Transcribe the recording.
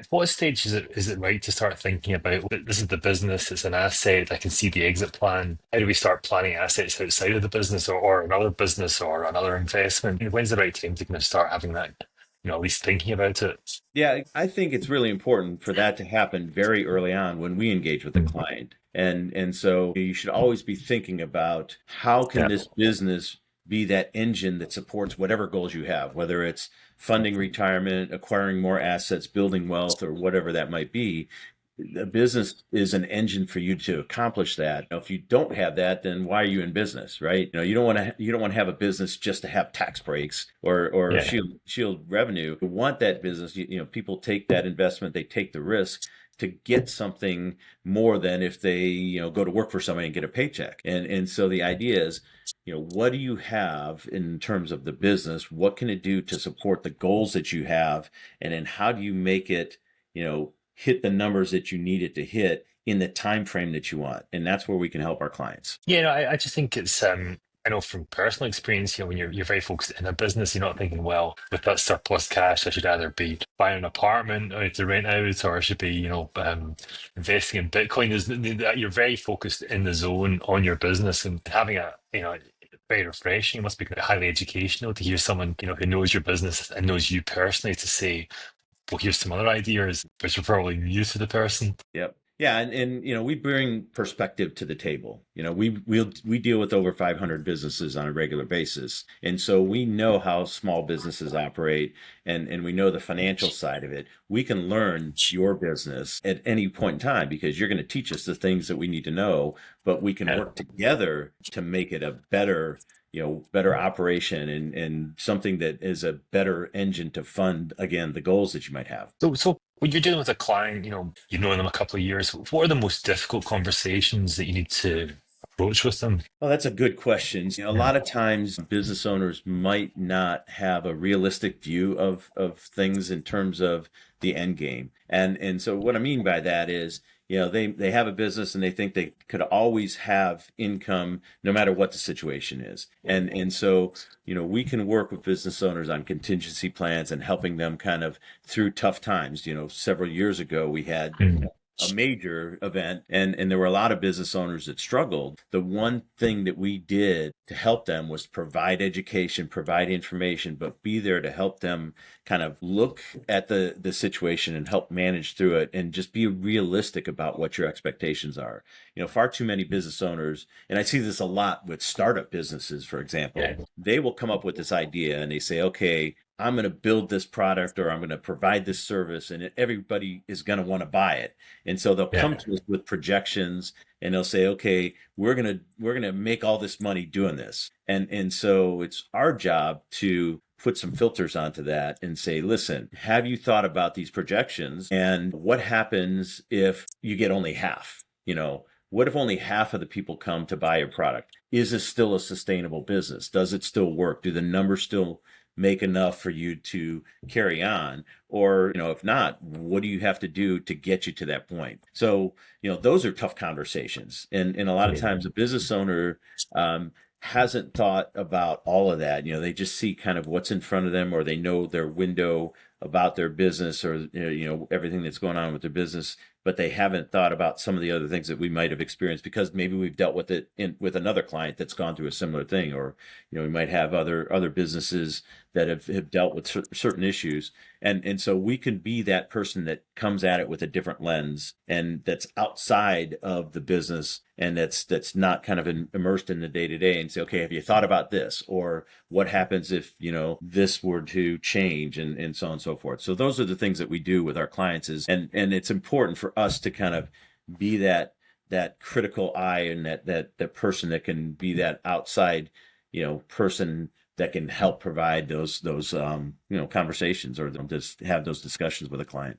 At what stage is it right to start thinking about this is the business, it's an asset, I can see the exit plan. How do we start planning assets outside of the business or another business or another investment? When's the right time to kind of start having that, at least thinking about it? Yeah, I think it's really important for that to happen very early on when we engage with the Mm. client. And so you should always be thinking about how can Yeah. this business be that engine that supports whatever goals you have, whether it's funding retirement, acquiring more assets, building wealth, or whatever that might be. A business is an engine for you to accomplish that. Now, if you don't have that, then why are you in business, right? You don't want to have a business just to have tax breaks or Yeah. shield revenue. You want that business. People take that investment, they take the risk to get something more than if they go to work for somebody and get a paycheck. And so the idea is, what do you have in terms of the business? What can it do to support the goals that you have? And then how do you make it, hit the numbers that you need it to hit in the time frame that you want? And that's where we can help our clients. Yeah, no, I just think it's I know from personal experience, when you're very focused in a business, you're not thinking, well, with that surplus cash, I should either be buying an apartment to rent out, or I should be, investing in Bitcoin. You're very focused in the zone on your business, and having very refreshing. It must be highly educational to hear someone, who knows your business and knows you personally to say, well, here's some other ideas which are probably new to the person. Yep. Yeah, and we bring perspective to the table. We deal with over 500 businesses on a regular basis, and so we know how small businesses operate, and we know the financial side of it. We can learn your business at any point in time because you're going to teach us the things that we need to know, but we can Yeah. work together to make it a better operation and something that is a better engine to fund again the goals that you might have. So when you're dealing with a client, you've known them a couple of years, what are the most difficult conversations that you need to approach with them? Well, that's a good question. A Yeah. lot of times business owners might not have a realistic view of things in terms of the end game. And so what I mean by that is, they have a business and they think they could always have income no matter what the situation is. And so, we can work with business owners on contingency plans and helping them kind of through tough times. Several years ago we had Mm. a major event and there were a lot of business owners that struggled. The one thing that we did to help them was provide education, provide information, but be there to help them kind of look at the situation and help manage through it and just be realistic about what your expectations are. Far too many business owners, and I see this a lot with startup businesses, for example, Yeah. they will come up with this idea and they say, okay, I'm going to build this product or I'm going to provide this service and everybody is going to want to buy it. And so they'll come Yeah. to us with projections and they'll say, okay, we're going to make all this money doing this. And so it's our job to put some filters onto that and say, listen, have you thought about these projections and what happens if you get only half? What if only half of the people come to buy your product? Is this still a sustainable business? Does it still work? Do the numbers still make enough for you to carry on? Or, if not, what do you have to do to get you to that point? So, those are tough conversations. And a lot of Yeah. times a business owner hasn't thought about all of that. They just see kind of what's in front of them, or they know their window about their business, or everything that's going on with their business, but they haven't thought about some of the other things that we might have experienced because maybe we've dealt with it with another client that's gone through a similar thing, or we might have other businesses that have dealt with certain issues, and so we can be that person that comes at it with a different lens and that's outside of the business and that's not kind of immersed in the day to day, and say, okay, have you thought about this, or what happens if this were to change, and so on and so forth. So those are the things that we do with our clients, and it's important for us to kind of be that critical eye and that person that can be that outside person that can help provide those conversations, or just have those discussions with a client.